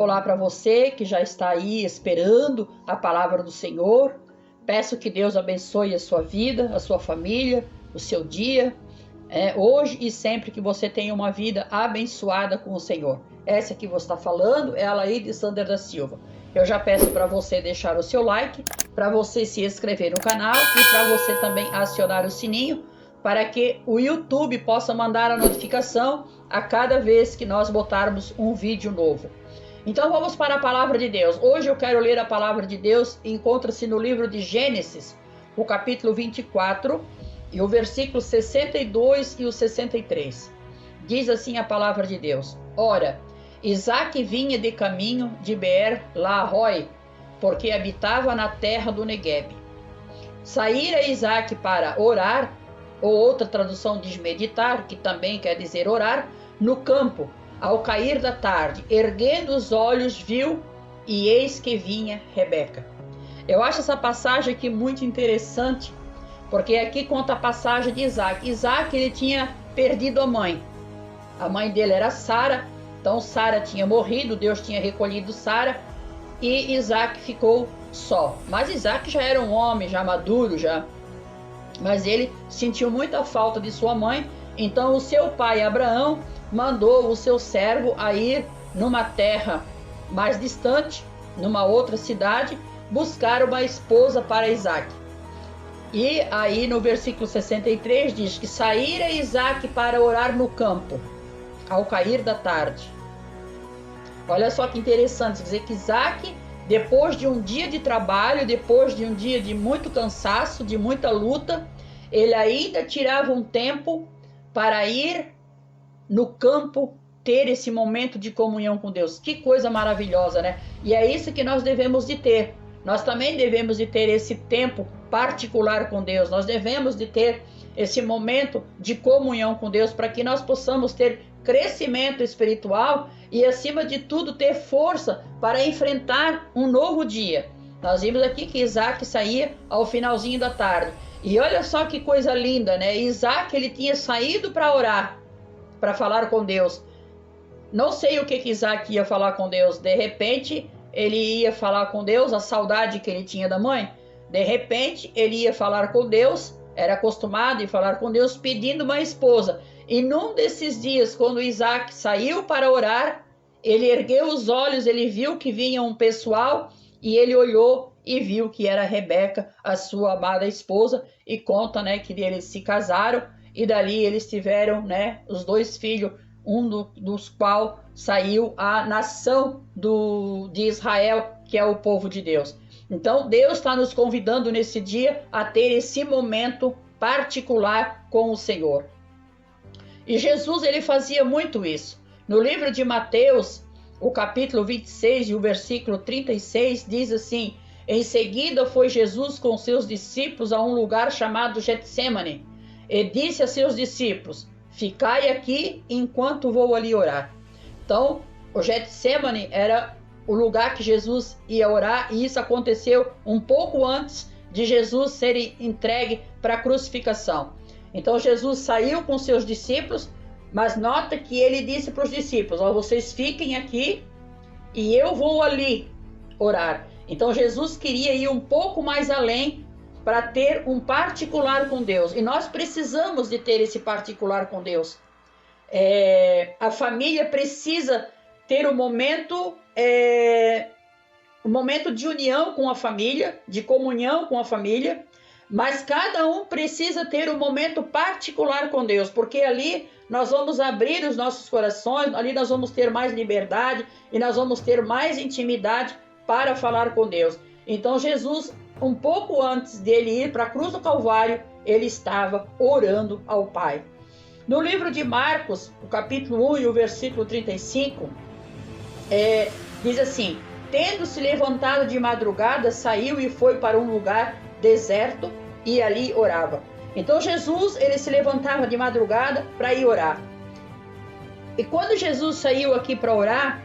Olá para você que já está aí esperando a palavra do Senhor. Peço que Deus abençoe a sua vida, a sua família, o seu dia, hoje e sempre, que você tenha uma vida abençoada com o Senhor. Essa que você está falando é a Laíde Sander da Silva. Eu já peço para você deixar o seu like, para você se inscrever no canal e para você também acionar o sininho, para que o YouTube possa mandar a notificação a cada vez que nós botarmos um vídeo novo. Então vamos para a palavra de Deus. Hoje eu quero ler a palavra de Deus. Encontra-se no livro de Gênesis, o capítulo 24, e o versículo 62 e o 63. Diz assim a palavra de Deus: Ora, Isaque vinha de caminho de Beer-Lahai, porque habitava na terra do Neguebe. Saíra Isaque para orar, ou outra tradução diz meditar, que também quer dizer orar, no campo. Ao cair da tarde, erguendo os olhos, viu, e eis que vinha Rebeca. Eu acho essa passagem aqui muito interessante, porque aqui conta a passagem de Isaque. Isaque, ele tinha perdido a mãe. A mãe dele era Sara, então Sara tinha morrido, Deus tinha recolhido Sara, e Isaque ficou só. Mas Isaque já era um homem, já maduro, mas ele sentiu muita falta de sua mãe. Então o seu pai Abraão mandou o seu servo a ir numa terra mais distante, numa outra cidade, buscar uma esposa para Isaque. E aí no versículo 63 diz que saíra Isaque para orar no campo, ao cair da tarde. Olha só que interessante, dizer que Isaque, depois de um dia de trabalho, depois de um dia de muito cansaço, de muita luta, ele ainda tirava um tempo para ir no campo, ter esse momento de comunhão com Deus. Que coisa maravilhosa, né? E é isso que nós devemos de ter. Nós também devemos de ter esse tempo particular com Deus. Nós devemos de ter esse momento de comunhão com Deus, para que nós possamos ter crescimento espiritual e, acima de tudo, ter força para enfrentar um novo dia. Nós vimos aqui que Isaque saía ao finalzinho da tarde. E olha só que coisa linda, né? Isaque, ele tinha saído para orar, para falar com Deus. Não sei o que Isaque ia falar com Deus. De repente, ele ia falar com Deus, a saudade que ele tinha da mãe. De repente, ele ia falar com Deus, era acostumado a falar com Deus, pedindo uma esposa. E num desses dias, quando Isaque saiu para orar, ele ergueu os olhos, ele viu que vinha um pessoal, e ele olhou e viu que era Rebeca, a sua amada esposa, e conta, né, que eles se casaram, e dali eles tiveram, né, os dois filhos, dos quais saiu a nação de Israel, que é o povo de Deus. Então Deus está nos convidando nesse dia a ter esse momento particular com o Senhor. E Jesus, ele fazia muito isso. No livro de Mateus, o capítulo 26 e o versículo 36 diz assim: Em seguida foi Jesus com seus discípulos a um lugar chamado Getsemane, e disse a seus discípulos: Ficai aqui enquanto vou ali orar. Então, o Getsemane era o lugar que Jesus ia orar, e isso aconteceu um pouco antes de Jesus ser entregue para a crucificação. Então Jesus saiu com seus discípulos, mas nota que ele disse para os discípulos: vocês fiquem aqui e eu vou ali orar. Então Jesus queria ir um pouco mais além para ter um particular com Deus. E nós precisamos de ter esse particular com Deus. A família precisa ter um momento de união com a família, de comunhão com a família, mas cada um precisa ter um momento particular com Deus, porque ali nós vamos abrir os nossos corações, ali nós vamos ter mais liberdade e nós vamos ter mais intimidade para falar com Deus. Então Jesus, um pouco antes dele ir para a cruz do Calvário, ele estava orando ao Pai. No livro de Marcos, o capítulo 1 e o versículo 35, diz assim: Tendo-se levantado de madrugada, saiu e foi para um lugar deserto e ali orava. Então Jesus, ele se levantava de madrugada para ir orar. E quando Jesus saiu aqui para orar,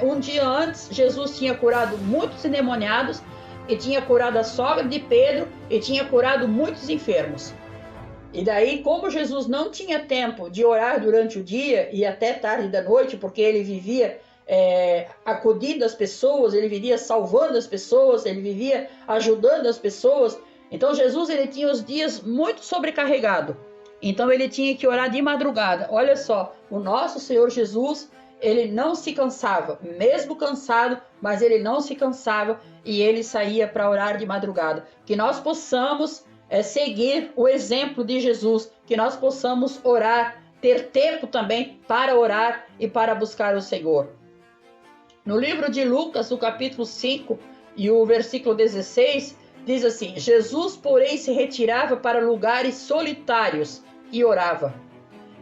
um dia antes, Jesus tinha curado muitos endemoniados, e tinha curado a sogra de Pedro, e tinha curado muitos enfermos. E daí, como Jesus não tinha tempo de orar durante o dia e até tarde da noite, porque ele vivia acudindo as pessoas, ele vivia salvando as pessoas, ele vivia ajudando as pessoas. Então Jesus, ele tinha os dias muito sobrecarregado. Então ele tinha que orar de madrugada. Olha só, o nosso Senhor Jesus, ele não se cansava, mesmo cansado, mas ele não se cansava e ele saía para orar de madrugada. Que nós possamos seguir o exemplo de Jesus, que nós possamos orar, ter tempo também para orar e para buscar o Senhor. No livro de Lucas, o capítulo 5 e o versículo 16, diz assim: Jesus, porém, se retirava para lugares solitários e orava.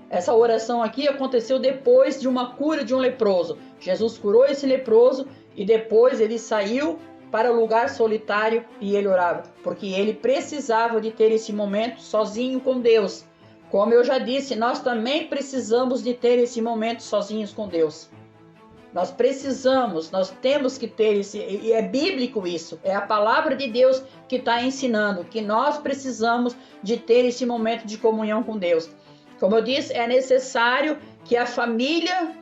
Essa oração aqui aconteceu depois de uma cura de um leproso. Jesus curou esse leproso e depois ele saiu para o lugar solitário e ele orava, porque ele precisava de ter esse momento sozinho com Deus. Como eu já disse, nós também precisamos de ter esse momento sozinhos com Deus. Nós precisamos, nós temos que ter esse, e é bíblico isso, é a palavra de Deus que está ensinando, que nós precisamos de ter esse momento de comunhão com Deus. Como eu disse, é necessário que a família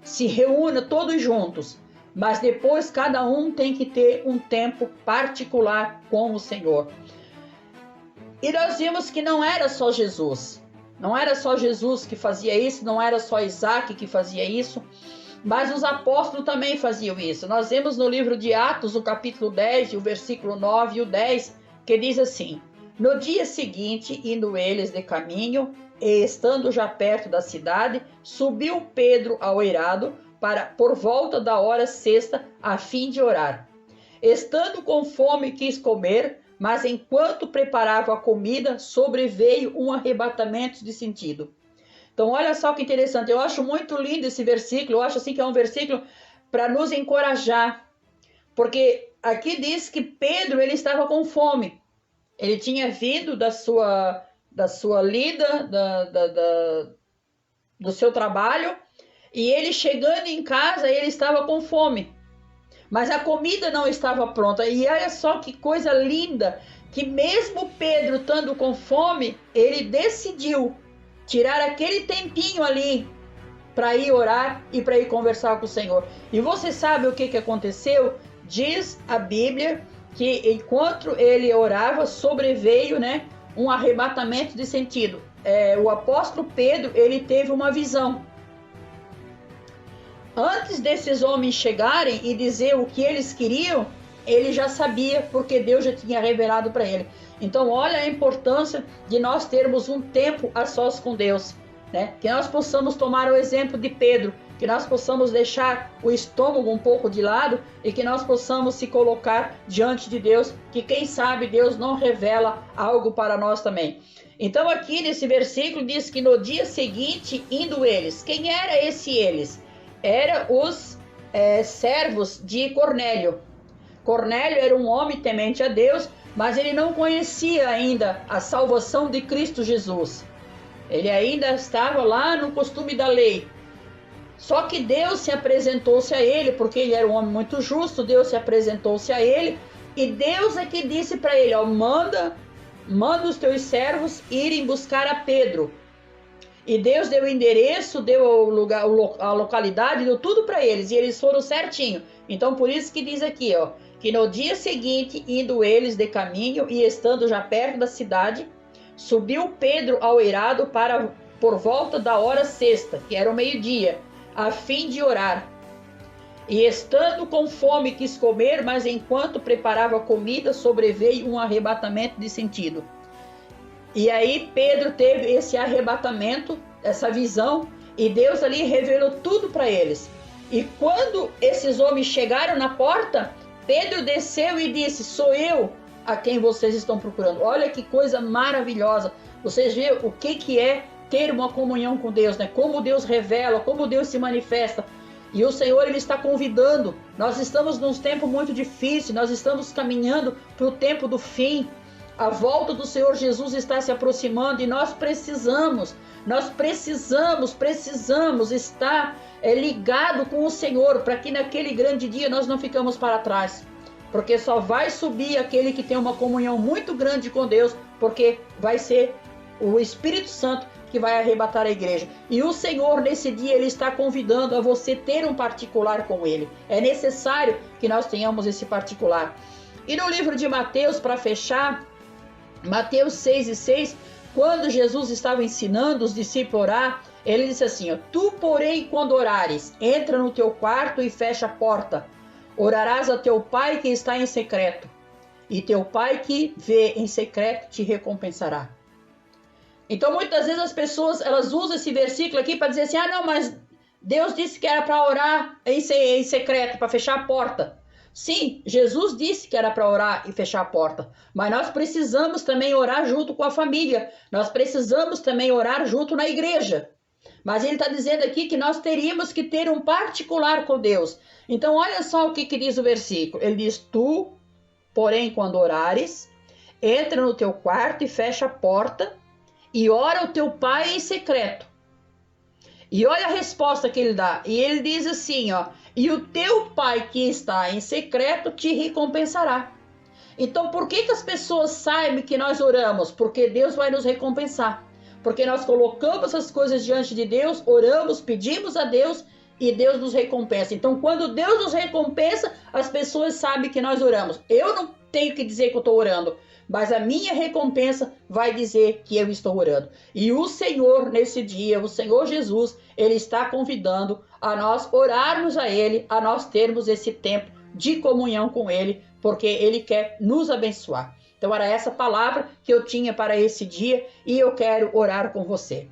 se reúna todos juntos, mas depois cada um tem que ter um tempo particular com o Senhor. E nós vimos que não era só Jesus, não era só Jesus que fazia isso, não era só Isaac que fazia isso, mas os apóstolos também faziam isso. Nós vemos no livro de Atos, o capítulo 10, o versículo 9 e o 10, que diz assim: no dia seguinte, indo eles de caminho, e estando já perto da cidade, subiu Pedro ao eirado, por volta da hora sexta, a fim de orar. Estando com fome, quis comer, mas enquanto preparava a comida, sobreveio um arrebatamento de sentido. Então, olha só que interessante, eu acho muito lindo esse versículo, eu acho assim que é um versículo para nos encorajar, porque aqui diz que Pedro, ele estava com fome, ele tinha vindo da sua lida, do seu trabalho, e ele chegando em casa, ele estava com fome, mas a comida não estava pronta, e olha só que coisa linda, que mesmo Pedro estando com fome, ele decidiu tirar aquele tempinho ali para ir orar e para ir conversar com o Senhor. E você sabe o que aconteceu? Diz a Bíblia que enquanto ele orava, sobreveio, um arrebatamento de sentido. O apóstolo Pedro, ele teve uma visão. Antes desses homens chegarem e dizer o que eles queriam, ele já sabia, porque Deus já tinha revelado para ele. Então, olha a importância de nós termos um tempo a sós com Deus, que nós possamos tomar o exemplo de Pedro, que nós possamos deixar o estômago um pouco de lado e que nós possamos se colocar diante de Deus, que quem sabe Deus não revela algo para nós também. Então, aqui nesse versículo diz que no dia seguinte, indo eles. Quem era esse eles? Era os servos de Cornélio. Cornélio era um homem temente a Deus, mas ele não conhecia ainda a salvação de Cristo Jesus. Ele ainda estava lá no costume da lei. Só que Deus se apresentou-se a ele, porque ele era um homem muito justo, Deus se apresentou-se a ele, e Deus é que disse para ele, manda os teus servos irem buscar a Pedro. E Deus deu o endereço, deu o lugar, a localidade, deu tudo para eles, e eles foram certinho. Então, por isso que diz aqui, que no dia seguinte, indo eles de caminho e estando já perto da cidade, subiu Pedro ao eirado por volta da hora sexta, que era o meio-dia, a fim de orar. E estando com fome quis comer, mas enquanto preparava a comida, sobreveio um arrebatamento de sentido. E aí Pedro teve esse arrebatamento, essa visão, e Deus ali revelou tudo para eles. E quando esses homens chegaram na porta, Pedro desceu e disse, sou eu a quem vocês estão procurando. Olha que coisa maravilhosa. Vocês veem o que é ter uma comunhão com Deus, Como Deus revela, como Deus se manifesta. E o Senhor, Ele está convidando. Nós estamos num tempo muito difícil, nós estamos caminhando para o tempo do fim. A volta do Senhor Jesus está se aproximando e nós precisamos estar ligado com o Senhor, para que naquele grande dia nós não ficamos para trás. Porque só vai subir aquele que tem uma comunhão muito grande com Deus, porque vai ser o Espírito Santo que vai arrebatar a igreja. E o Senhor, nesse dia, Ele está convidando a você ter um particular com Ele. É necessário que nós tenhamos esse particular. E no livro de Mateus, para fechar, Mateus 6:6, quando Jesus estava ensinando os discípulos a orar, Ele disse assim, ó, tu, porém, quando orares, entra no teu quarto e fecha a porta. Orarás a teu Pai que está em secreto. E teu Pai que vê em secreto te recompensará. Então, muitas vezes as pessoas, elas usam esse versículo aqui para dizer assim, ah, não, mas Deus disse que era para orar em secreto, para fechar a porta. Sim, Jesus disse que era para orar e fechar a porta, mas nós precisamos também orar junto com a família, nós precisamos também orar junto na igreja. Mas ele está dizendo aqui que nós teríamos que ter um particular com Deus. Então, olha só o que diz o versículo. Ele diz, tu, porém, quando orares, entra no teu quarto e fecha a porta e ora ao teu Pai em secreto. E olha a resposta que ele dá. E ele diz assim, ó, e o teu Pai que está em secreto te recompensará. Então, por que as pessoas sabem que nós oramos? Porque Deus vai nos recompensar. Porque nós colocamos as coisas diante de Deus, oramos, pedimos a Deus e Deus nos recompensa. Então, quando Deus nos recompensa, as pessoas sabem que nós oramos. Eu não tenho que dizer que eu estou orando, mas a minha recompensa vai dizer que eu estou orando. E o Senhor, nesse dia, o Senhor Jesus, Ele está convidando a nós orarmos a Ele, a nós termos esse tempo de comunhão com Ele, porque Ele quer nos abençoar. Então era essa palavra que eu tinha para esse dia e eu quero orar com você.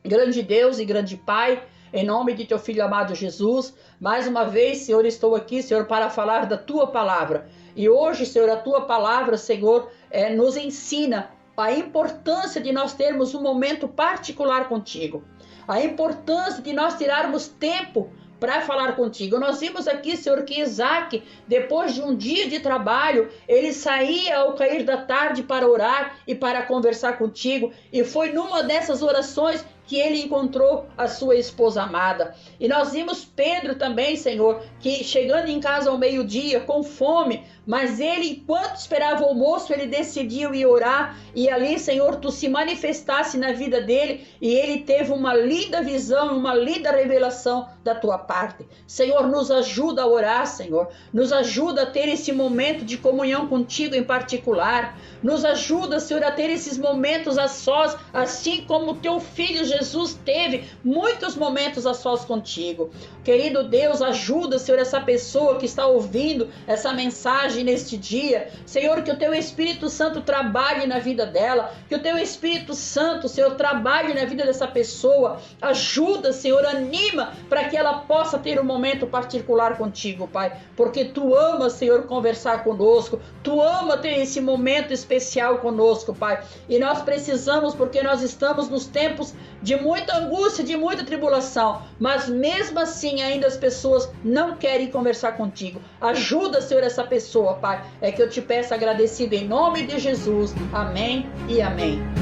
Grande Deus e grande Pai, em nome de teu Filho amado Jesus, mais uma vez, Senhor, estou aqui, Senhor, para falar da tua palavra. E hoje, Senhor, a tua palavra, Senhor, nos ensina a importância de nós termos um momento particular contigo. A importância de nós tirarmos tempo para falar contigo. Nós vimos aqui, Senhor, que Isaac, depois de um dia de trabalho, ele saía ao cair da tarde para orar e para conversar contigo. E foi numa dessas orações que ele encontrou a sua esposa amada. E nós vimos Pedro também, Senhor, que chegando em casa ao meio-dia, com fome, mas ele, enquanto esperava o almoço, ele decidiu ir orar, e ali, Senhor, tu se manifestasse na vida dele, e ele teve uma linda visão, uma linda revelação da tua parte. Senhor, nos ajuda a orar, Senhor, nos ajuda a ter esse momento de comunhão contigo em particular, nos ajuda, Senhor, a ter esses momentos a sós, assim como o teu filho Jesus teve muitos momentos a sós contigo. Querido Deus, ajuda, Senhor, essa pessoa que está ouvindo essa mensagem neste dia. Senhor, que o teu Espírito Santo trabalhe na vida dela, que o teu Espírito Santo, Senhor, trabalhe na vida dessa pessoa. Ajuda, Senhor, anima para que ela possa ter um momento particular contigo, Pai, porque tu amas, Senhor, conversar conosco, tu ama ter esse momento especial conosco, Pai, e nós precisamos, porque nós estamos nos tempos de muita angústia, de muita tribulação, mas mesmo assim ainda as pessoas não querem conversar contigo. Ajuda, Senhor, essa pessoa, Pai, é que eu te peço agradecido em nome de Jesus. Amém e amém.